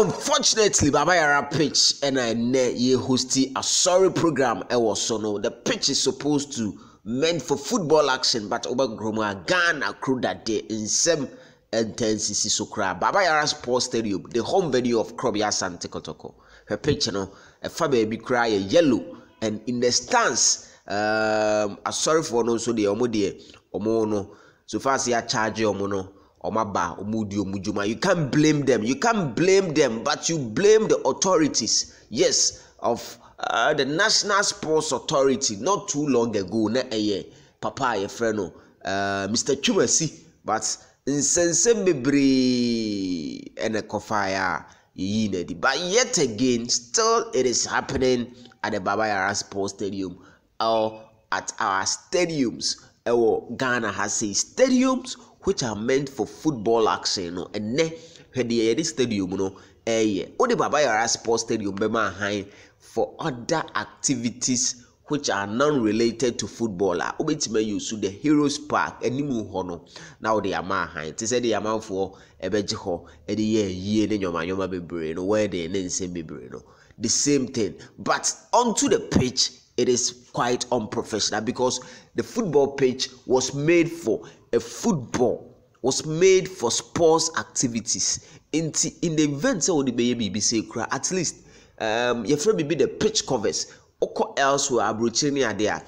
unfortunately, Baba Yara pitch and I ye hosting a sorry program. I was so no. The pitch is supposed to meant for football action, but over Groma Ghana crew that day in some intensity so crab. Baba Yara Sports Stadium, the home venue of YARA STADIUM Kotoko. Her pitch, a far baby cry a yellow, and in the stance, a sorry for no so the omodie omono. So far as you charge your mono. You can't blame them. You can't blame them, but you blame the authorities. Yes, of the National Sports Authority. Not too long ago, Papa, your friend, Mr. Chumasi, but in sense mebre and a kofaya yinedi. But yet again, still it is happening at the Baba Yara Sports Stadium or at our stadiums. Ghana has say stadiums which are meant for football action, and then the stadium, only Baba Yara Sports Stadium be for other activities which are non-related to football. Obetime use the Heroes Park, animu hono. Now they are behind. They say they are man for ebejiho, the year nyoma bebre, where they name bebre. The same thing, but onto the pitch, it is quite unprofessional because the football pitch was made for was made for sports activities. In the events of the baby say at least your friend be the pitch covers or elsewhere abrochini are there.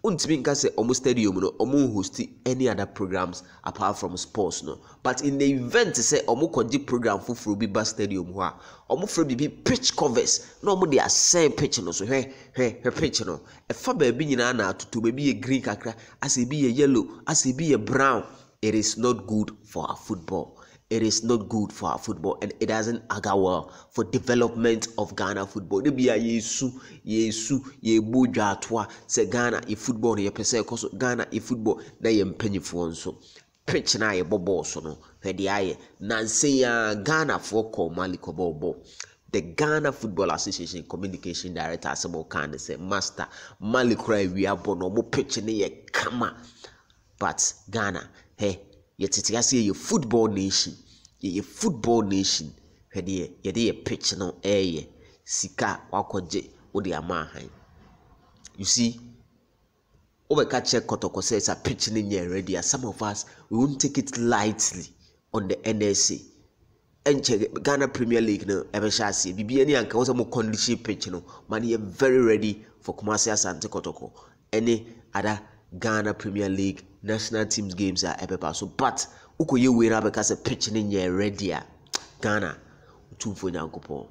Untimi say almost stadium no omo host any other programs apart from sports no, but in the event say omo kodi program for be bas stadium ho a omo fro be pitch covers no omo dey assign pitch no so he pitch no e fa ba bi nyina na atutu ba bi green kakra as e be yellow as e be brown. It is not good for our football. It is not good for our football, and it doesn't augur well for development of Ghana football. They be a yesu ye boja atwa say Ghana e football ye pese cause Ghana e football na ye mpanyifo so pitch na ye bobo so no hwede aye nanse ya Ghana for call Maliko bobo. The Ghana Football Association Communication Director Asemo kan say master Malikra we are bono mo pitch ne ye kama, but Ghana hey, yet it has a football nation. Ye football nation. Ye a pitch no air. Sika wakoje odi amahan. You see, over catcher Kotoko says a pitch in here ready. Some of us we won't take it lightly on the NSA. And Ghana Premier League no ever shall see. BBN and also more condition pitch no. Money very ready for commercial Sante Kotoko. Any other Ghana Premier League national teams games are ever so, but ukoye wera because a pitch in here ready Ghana 2 for Nyankopo.